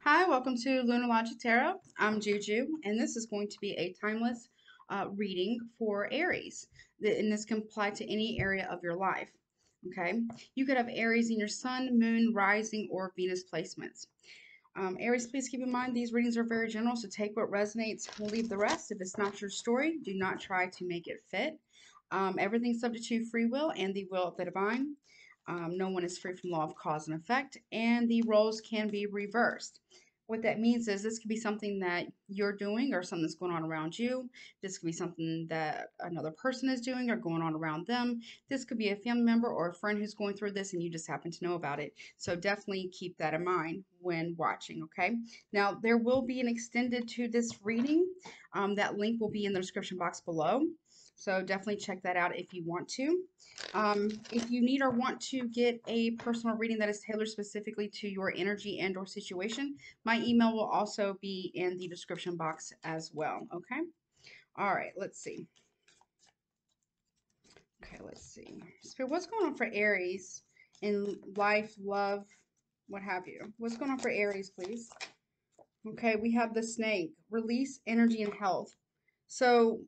Hi, welcome to Lunalogic Tarot. I'm Juju, and this is going to be a timeless reading for Aries. And this can apply to any area of your life. Okay, you could have Aries in your sun, moon, rising, or Venus placements. Aries, please keep in mind these readings are very general, so take what resonates, leave the rest. If it's not your story, do not try to make it fit. Everything's subject to free will and the will of the divine. No one is free from law of cause and effect, and the roles can be reversed. What that means is this could be something that you're doing or something that's going on around you. This could be something that another person is doing or going on around them. This could be a family member or a friend who's going through this and you just happen to know about it. So definitely keep that in mind when watching, okay? Now, there will be an extended to this reading. That link will be in the description box below. So definitely check that out if you want to. If you need or want to get a personal reading that is tailored specifically to your energy and or situation, my email will also be in the description box as well. Okay. All right. Let's see. Okay. Let's see. Spirit, what's going on for Aries in life, love, what have you? What's going on for Aries, please? Okay. We have the snake. Release energy and health. So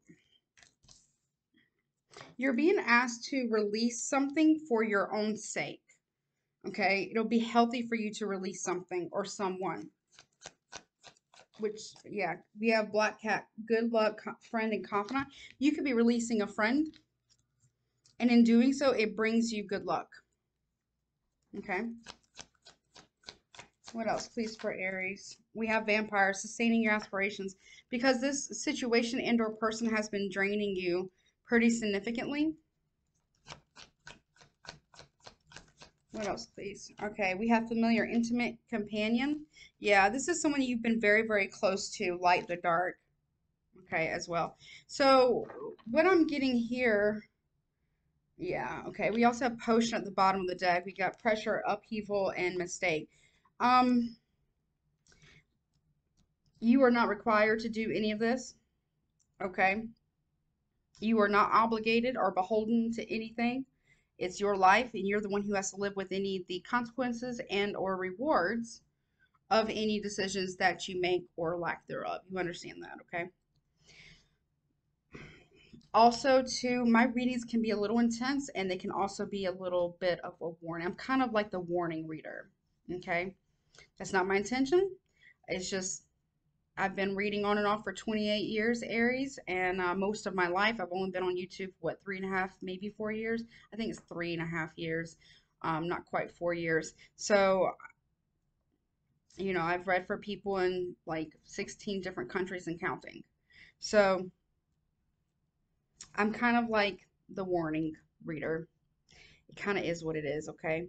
you're being asked to release something for your own sake. Okay. It'll be healthy for you to release something or someone. Which, yeah, we have Black Cat, good luck, friend, and confidant. You could be releasing a friend, and in doing so, it brings you good luck. Okay. What else, please, for Aries? We have Vampire, sustaining your aspirations. Because this situation and or person has been draining you pretty significantly. What else, please? Okay, we have familiar, intimate companion. Yeah, this is someone you've been very, very close to, light the dark. Okay, as well. So what I'm getting here, yeah, okay. We also have potion at the bottom of the deck. We got pressure, upheaval, and mistake. Um, you are not required to do any of this. Okay. You are not obligated or beholden to anything. It's your life, and you're the one who has to live with any of the consequences and or rewards of any decisions that you make or lack thereof. You understand that, okay? Also, too, my readings can be a little intense and they can also be a little bit of a warning. I'm kind of like the warning reader, okay? That's not my intention. It's just I've been reading on and off for 28 years, Aries, and most of my life I've only been on YouTube, what, 3.5, maybe 4 years? I think it's 3.5 years, not quite 4 years. So, I've read for people in like 16 different countries and counting. So, I'm kind of like the warning reader. It kind of is what it is, okay?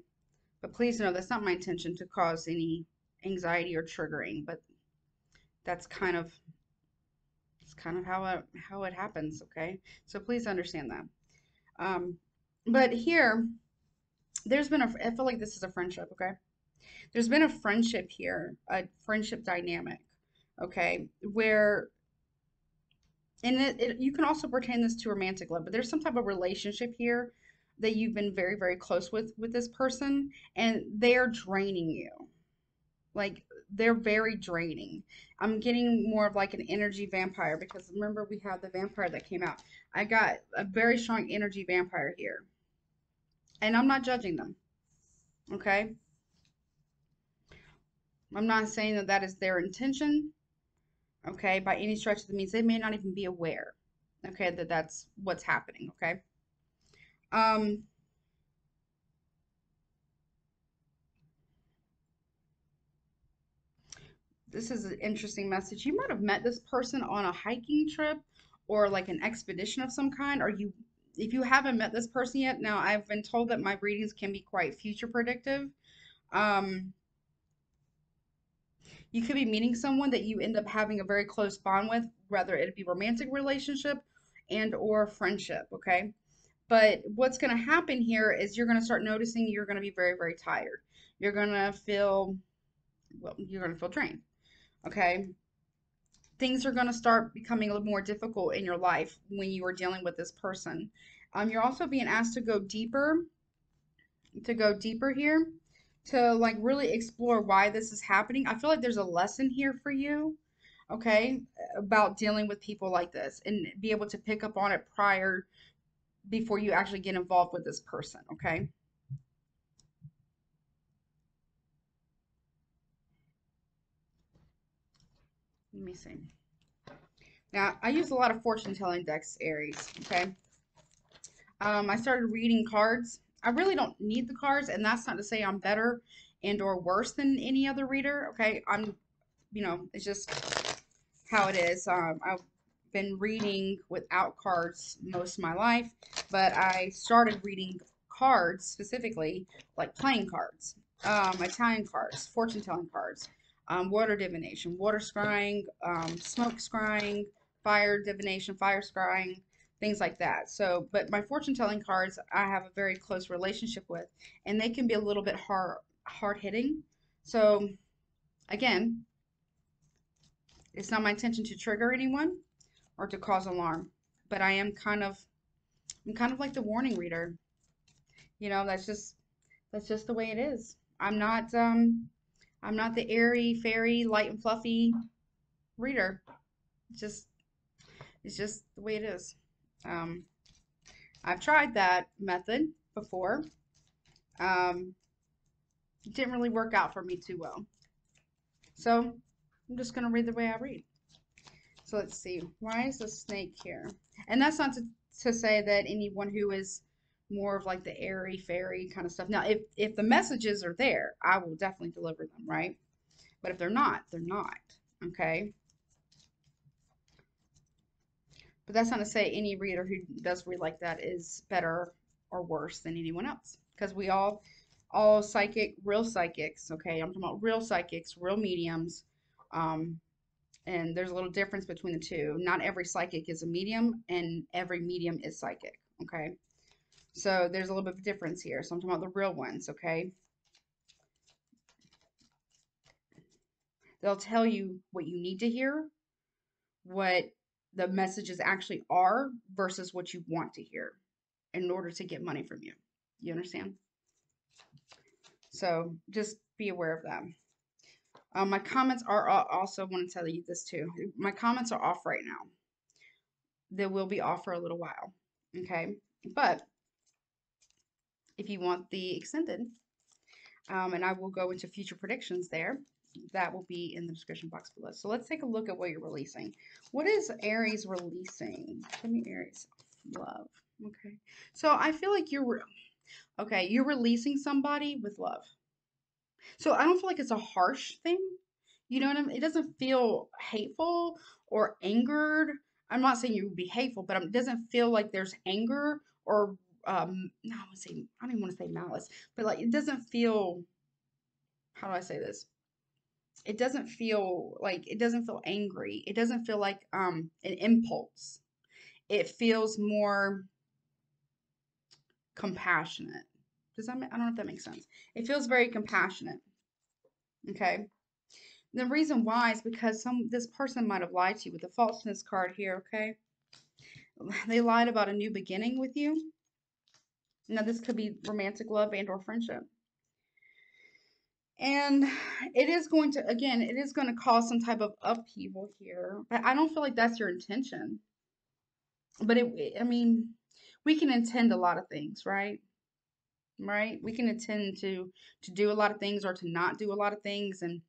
But please know that's not my intention to cause any anxiety or triggering, but that's kind of it's kind of how it happens, okay? So please understand that. Um, but here, I feel like this is a friendship, okay? There's been a friendship here, a friendship dynamic, okay, where and you can also pertain this to romantic love, but there's some type of relationship here that you've been very, very close with this person, and they're draining you. Like they're very draining. I'm getting more of like an energy vampire because remember we had the vampire that came out. I got a very strong energy vampire here. And I'm not judging them, okay? I'm not saying that that is their intention, okay, by any stretch of the means. They may not even be aware, okay, that that's what's happening, okay? Um, this is an interesting message. You might have met this person on a hiking trip or like an expedition of some kind, or if you haven't met this person yet, now I've been told that my readings can be quite future predictive. Um, you could be meeting someone that you end up having a very close bond with, whether it be romantic relationship and or friendship, okay? But what's going to happen here is you're going to start noticing you're going to be very, very tired. You're going to feel, well, you're going to feel drained, okay? Things are going to start becoming a little more difficult in your life when you are dealing with this person. You're also being asked to go deeper here, to like really explore why this is happening. I feel like there's a lesson here for you, okay, about dealing with people like this and be able to pick up on it prior before you actually get involved with this person, okay? Let me see. Now, I use a lot of fortune telling decks, Aries, okay? I started reading cards. I really don't need the cards, and that's not to say I'm better and or worse than any other reader, okay? It's just how it is. I've been reading without cards most of my life, but I started reading cards specifically, like playing cards, Italian cards, fortune telling cards, water divination, water scrying, smoke scrying, fire divination, fire scrying, things like that. So, but my fortune telling cards, I have a very close relationship with, and they can be a little bit hard hitting. So, again, it's not my intention to trigger anyone or to cause alarm, but I'm kind of like the warning reader. That's just the way it is. I'm not the airy fairy light and fluffy reader. It's just it's just the way it is. Um, I've tried that method before. Um, it didn't really work out for me too well. So I'm just gonna read the way I read. So let's see. Why is the snake here? And that's not to say that anyone who is more of like the airy fairy kind of stuff. Now, if the messages are there, I will definitely deliver them, right? But if they're not, they're not. Okay. But that's not to say any reader who does read like that is better or worse than anyone else. Because we all real psychics, okay? I'm talking about real psychics, real mediums. Um, and there's a little difference between the two. Not every psychic is a medium, and every medium is psychic, okay? So there's a little bit of difference here. So I'm talking about the real ones, okay? They'll tell you what you need to hear, what the messages actually are versus what you want to hear in order to get money from you. You understand? So just be aware of that. My comments are also want to tell you this too. My comments are off right now. They will be off for a little while. Okay. But if you want the extended, and I will go into future predictions there, that will be in the description box below. So let's take a look at what you're releasing. What is Aries releasing? Tell me Aries. Love. Okay. So I feel like you're releasing somebody with love. So I don't feel like it's a harsh thing. You know what I mean? It doesn't feel hateful or angered. I'm not saying you would be hateful, but it doesn't feel like there's anger or no, I don't even want to say malice, but like it doesn't feel. How do I say this? It doesn't feel angry. It doesn't feel like an impulse. It feels more compassionate. I don't know if that makes sense. It feels very compassionate. Okay. The reason why is because this person might have lied to you with the falseness card here, okay? They lied about a new beginning with you. Now this could be romantic love and or friendship. And it is going to cause some type of upheaval here. But I don't feel like that's your intention. But I mean, we can intend a lot of things, right? Right? We can intend to do a lot of things or to not do a lot of things, and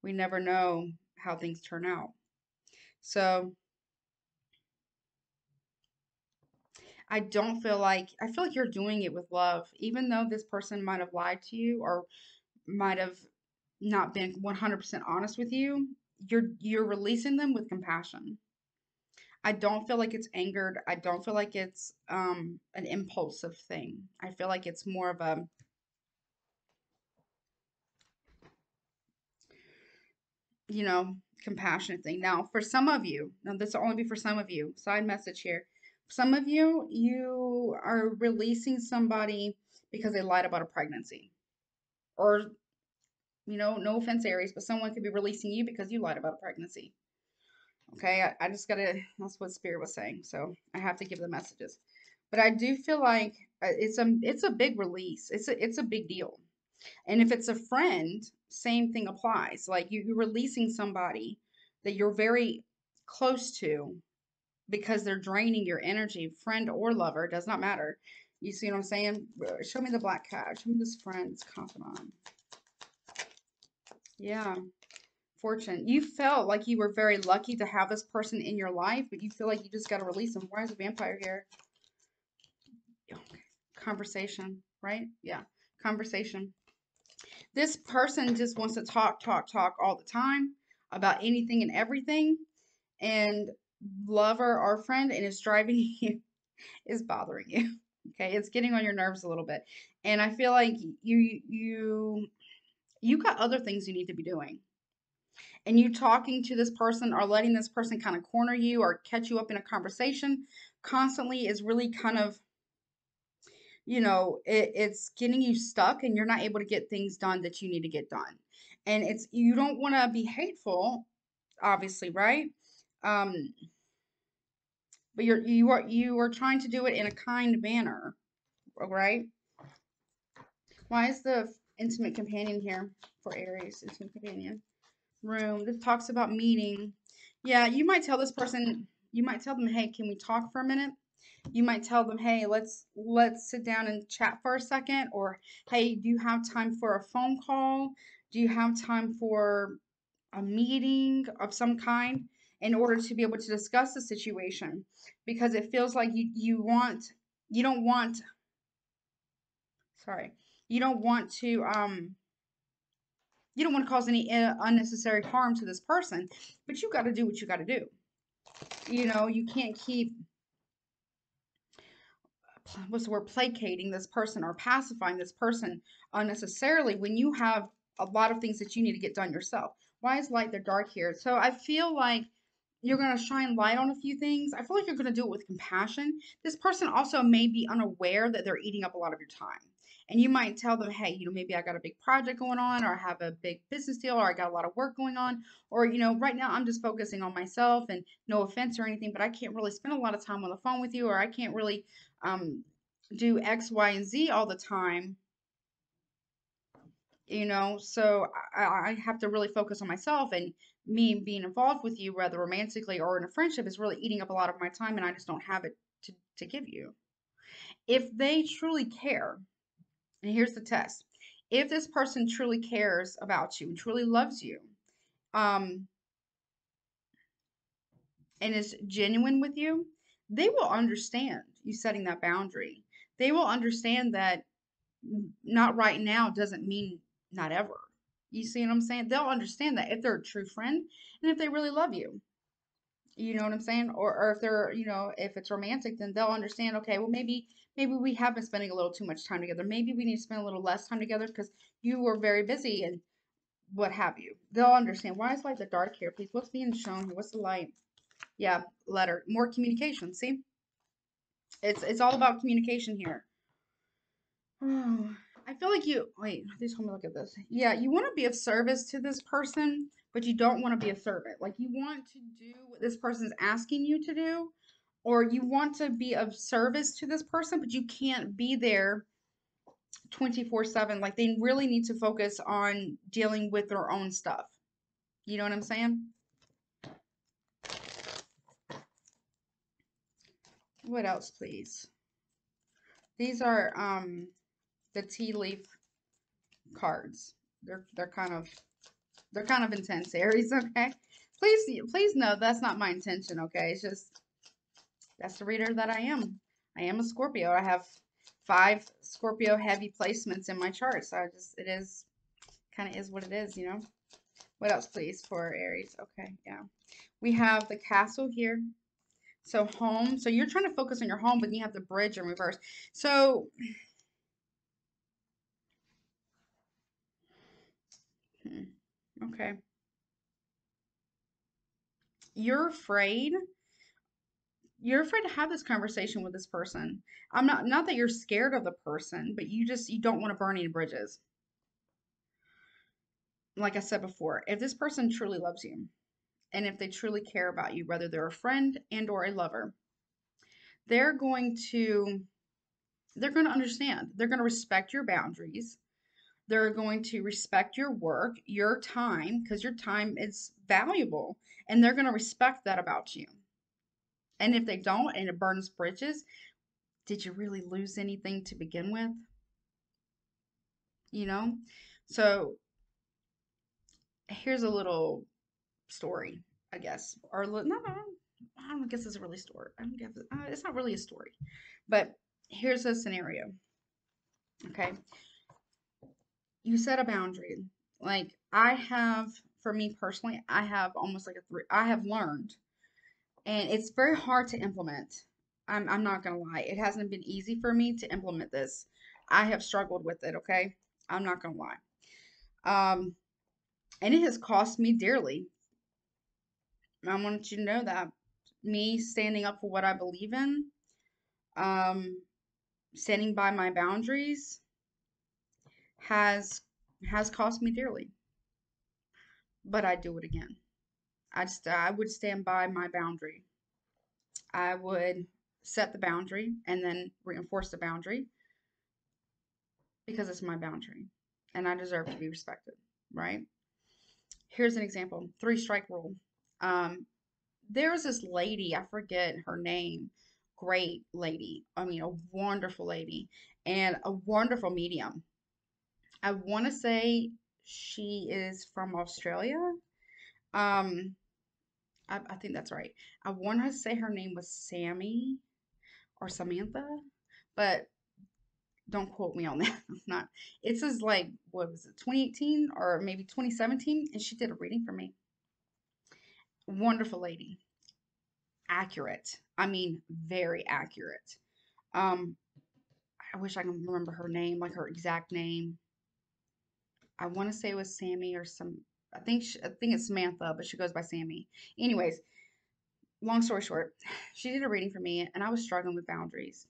we never know how things turn out. So I feel like you're doing it with love, even though this person might have lied to you or might have not been 100% honest with you. You're releasing them with compassion. I don't feel like it's angered. I don't feel like it's an impulsive thing. I feel like it's more of a compassionate thing. Now, for some of you, now this will only be for some of you. Side message here. Some of you, you are releasing somebody because they lied about a pregnancy, or no offense, Aries, but someone could be releasing you because you lied about a pregnancy. Okay, I just gotta, that's what Spirit was saying. So I have to give the messages. But I do feel like it's a big release. It's a big deal. And if it's a friend, same thing applies. Like you're releasing somebody that you're very close to because they're draining your energy, friend or lover, does not matter. You see what I'm saying? Show me the black cat. Show me this friend, this confidant. Yeah. Fortune. You felt like you were very lucky to have this person in your life, but you feel like you just got to release them. Why is a vampire here? Conversation, right? Yeah. Conversation. This person just wants to talk, talk, talk all the time about anything and everything. And lover or friend, and it's driving you, is bothering you. Okay. It's getting on your nerves a little bit. And I feel like you got other things you need to be doing. And you talking to this person or letting this person kind of corner you or catch you up in a conversation constantly is really kind of, it's getting you stuck and you're not able to get things done that you need to get done. And it's, you don't want to be hateful, obviously, right? Um, but you are trying to do it in a kind manner, right? Why is the intimate companion here for Aries? Intimate companion. Room. This talks about meeting. Yeah, you might tell them, hey, can we talk for a minute? You might tell them, hey, let's sit down and chat for a second, or hey, do you have time for a phone call? Do you have time for a meeting of some kind in order to be able to discuss the situation? Because it feels like you don't want, sorry, you don't want to you don't want to cause any unnecessary harm to this person, but you got to do what you got to do. You can't keep, what's the word, placating this person or pacifying this person unnecessarily when you have a lot of things that you need to get done yourself. Why is light the dark here? So I feel like you're going to shine light on a few things. I feel like you're going to do it with compassion. This person also may be unaware that they're eating up a lot of your time. And you might tell them, hey, maybe I got a big project going on, or I have a big business deal, or I got a lot of work going on, or, right now I'm just focusing on myself, and no offense or anything, but I can't really spend a lot of time on the phone with you, or I can't really um, do X, Y, and Z all the time. So I have to really focus on myself, and me being involved with you, whether romantically or in a friendship, is really eating up a lot of my time, and I just don't have it to give you. If they truly care, and here's the test: if this person truly cares about you and truly loves you, um, and is genuine with you, they will understand you setting that boundary. They will understand that not right now doesn't mean not ever. You see what I'm saying? They'll understand that if they're a true friend and if they really love you. You know what I'm saying? Or if they're, if it's romantic, then they'll understand, okay, well maybe we have been spending a little too much time together. Maybe we need to spend a little less time together because you were very busy and what have you. They'll understand. Why is light the dark here, please? What's being shown here? What's the light? Yeah, letter. More communication. See? It's all about communication here. Oh, I feel like wait, please hold me, look at this. Yeah, you want to be of service to this person, but you don't want to be a servant. Like you want to do what this person's asking you to do, or you want to be of service to this person, but you can't be there 24/7. Like they really need to focus on dealing with their own stuff. You know what I'm saying? What else, please? These are the tea leaf cards. They're kind of intense, Aries, okay? Please know that's not my intention, okay? It's just that's the reader that I am. I am a Scorpio. I have 5 Scorpio heavy placements in my chart, so it is kind of is what it is. What else, please, for Aries? Okay, yeah. We have the castle here. So home. So you're trying to focus on your home, but you have the bridge in reverse. So, okay. You're afraid you're afraid to have this conversation with this person. I'm not that you're scared of the person, but you don't want to burn any bridges. Like I said before, if this person truly loves you and if they truly care about you, whether they're a friend and or a lover, they're going to they're going to understand. They're going to respect your boundaries. They're going to respect your work, your time, because your time is valuable, and they're going to respect that about you. And if they don't and it burns bridges, did you really lose anything to begin with? You know? So here's a little story, I guess. Or no, I don't guess it's a really story. I don't guess it's not really a story. But here's a scenario. Okay. You set a boundary. Like I have, for me personally, I have almost like a three, I have learned, and it's very hard to implement. I'm not gonna lie. It hasn't been easy for me to implement this. I have struggled with it, okay? I'm not gonna lie. Um, and it has cost me dearly. I want you to know that me standing up for what I believe in, um, standing by my boundaries has has cost me dearly. But I do it again. I would stand by my boundary. I would set the boundary and then reinforce the boundary because it's my boundary and I deserve to be respected, right? Here's an example, three strike rule. Um, there was this lady, I forget her name, great lady. I mean, a wonderful lady and a wonderful medium. I want to say she is from Australia. Um, I think that's right. I want to say her name was Sammy or Samantha, but don't quote me on that. I'm not. It says like what was it, 2018 or maybe 2017, and she did a reading for me. Wonderful lady, accurate. I mean, very accurate. Um, I wish I can remember her name, like her exact name. I want to say it was Sammy or some. I think it's Samantha, but she goes by Sammy. Anyways, long story short, she did a reading for me, and I was struggling with boundaries.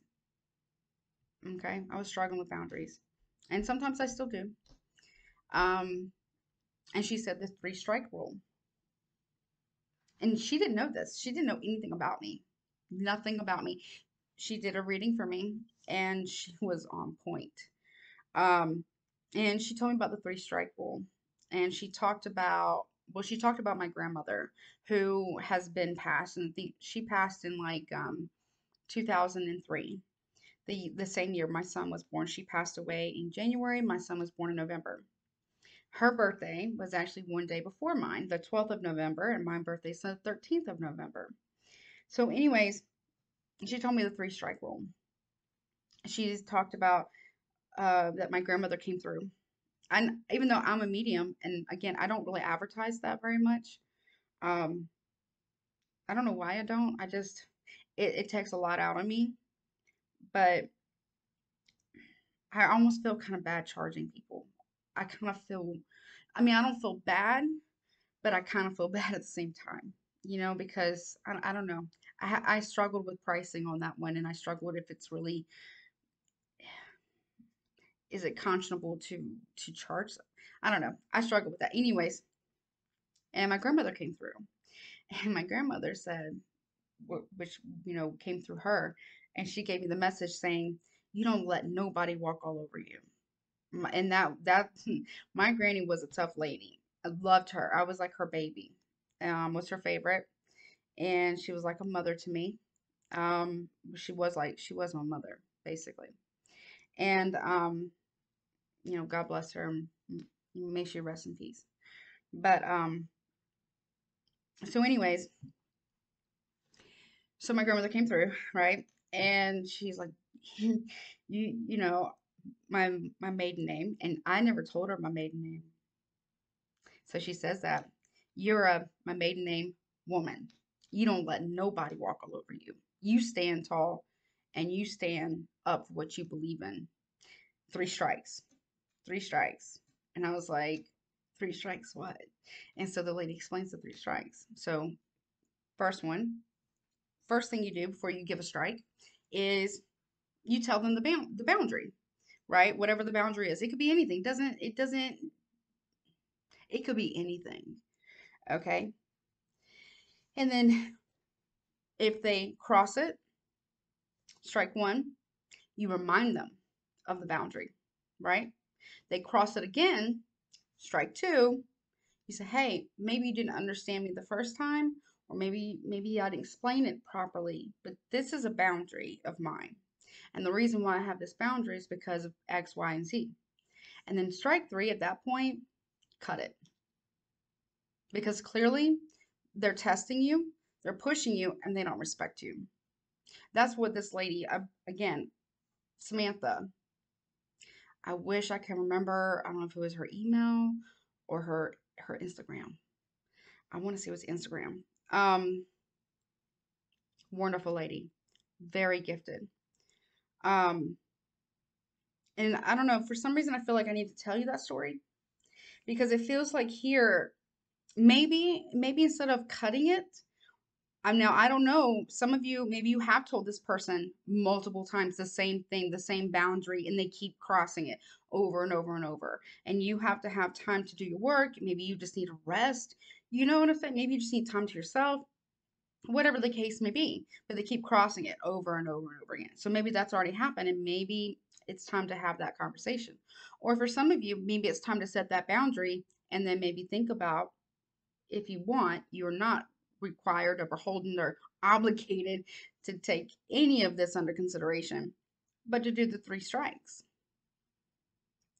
Okay, I was struggling with boundaries, and sometimes I still do. Um, and she said the three strike rule. And she didn't know this. She didn't know anything about me. Nothing about me. She did a reading for me and she was on point. Um, and she told me about the three strike rule. And she talked about, well, she talked about my grandmother who has been passed, and she passed in like 2003. The same year my son was born. She passed away in January. My son was born in November. Her birthday was actually one day before mine, the 12th of November, and my birthday's the 13th of November. So, anyways, she told me the three strike rule. She talked about that my grandmother came through. And even though I'm a medium, and again, I don't really advertise that very much. Um, I don't know why I don't. I just, it takes a lot out of me. But I almost feel kind of bad charging people. I kind of feel, I mean, I don't feel bad, but I kind of feel bad at the same time, because I don't know. I struggled with pricing on that one, and I struggled if it's really, is it conscionable to charge? I don't know. I struggled with that. Anyways, and my grandmother came through, and my grandmother said, which came through her, and she gave me the message saying, "You don't let nobody walk all over you." And that my granny was a tough lady. I loved her. I was like her baby. Was her favorite, and she was like a mother to me. She was my mother basically, and God bless her. May she rest in peace. But so anyways, so my grandmother came through, right? And she's like, you know, my maiden name, and I never told her my maiden name. So she says that you're my maiden name woman. You don't let nobody walk all over you. You stand tall and you stand up for what you believe in. Three strikes. Three strikes. And I was like, three strikes what? And so the lady explains the three strikes. So first one, first thing you do before you give a strike is you tell them the boundary, right? Whatever the boundary is. It could be anything. Doesn't it could be anything. Okay? And then if they cross it, strike one, you remind them of the boundary, right? They cross it again, strike two. You say, hey, maybe you didn't understand me the first time, or maybe I didn't explain it properly, but this is a boundary of mine. And the reason why I have this boundary is because of X, Y, and Z. And then strike three, at that point, cut it. Because clearly they're testing you, they're pushing you, and they don't respect you. That's what this lady, again, Samantha, I wish I can remember. I don't know if it was her email or her Instagram. I want to say it was Instagram. Wonderful lady, very gifted. Um, and I don't know, for some reason I feel like I need to tell you that story because it feels like here, maybe instead of cutting it, I don't know. Some of you, maybe you have told this person multiple times the same thing, the same boundary, and they keep crossing it over and over and over. And you have to have time to do your work. Maybe you just need a rest. You know what I'm saying? Maybe you just need time to yourself, whatever the case may be. But they keep crossing it over and over and over again. So maybe that's already happened, and maybe it's time to have that conversation. Or for some of you, maybe it's time to set that boundary and then maybe think about if you want, you're not required or beholden or obligated to take any of this under consideration, but to do the three strikes.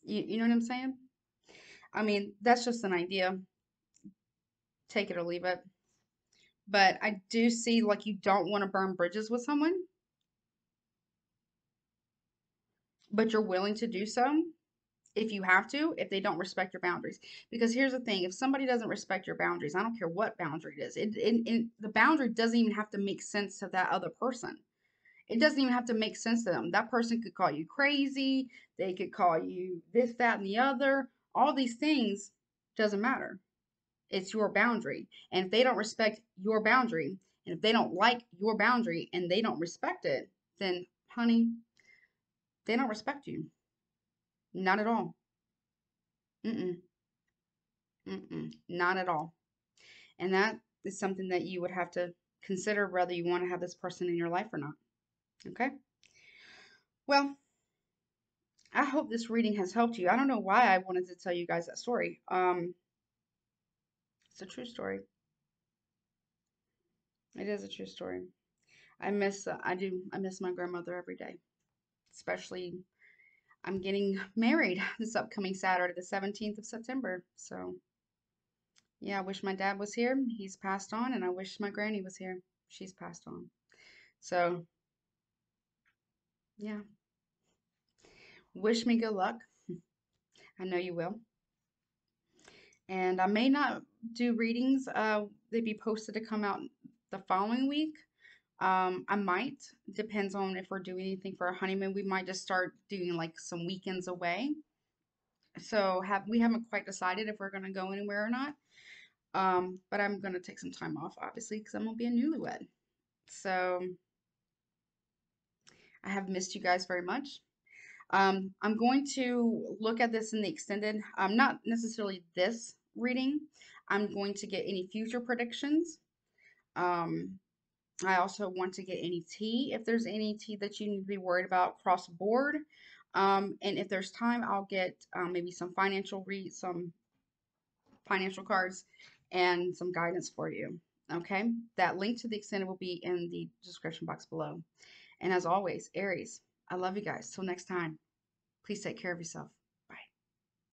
You know what I'm saying? I mean, that's just an idea. Take it or leave it. But I do see like you don't want to burn bridges with someone, but you're willing to do so if you have to, if they don't respect your boundaries. Because here's the thing, if somebody doesn't respect your boundaries, I don't care what boundary it is, the boundary doesn't even have to make sense to that other person. It doesn't even have to make sense to them. That person could call you crazy. They could call you this, that, and the other. All these things doesn't matter. It's your boundary. And if they don't respect your boundary, and if they don't like your boundary and they don't respect it, then, honey, they don't respect you. Not at all. Mm-mm. Mm-mm. Not at all. And that is something that you would have to consider whether you want to have this person in your life or not. Okay? Well, I hope this reading has helped you. I don't know why I wanted to tell you guys that story. It's a true story. It is a true story. I miss my grandmother every day. Especially I'm getting married this upcoming Saturday, the 17th of September. So, yeah, I wish my dad was here. He's passed on, and I wish my granny was here. She's passed on. So, yeah, wish me good luck. I know you will. And I may not do readings. They'd be posted to come out the following week. I might, depends on if we're doing anything for our honeymoon. We might just start doing like some weekends away. So we haven't quite decided if we're gonna go anywhere or not. But I'm gonna take some time off, obviously, because I'm gonna be a newlywed. So I have missed you guys very much. I'm going to look at this in the extended, not necessarily this reading. I'm going to get any future predictions. Um, I also want to get any tea, if there's any tea that you need to be worried about cross board. And if there's time, I'll get maybe some financial cards and some guidance for you. Okay, that link to the extended will be in the description box below. And as always, Aries, I love you guys. Till next time, please take care of yourself.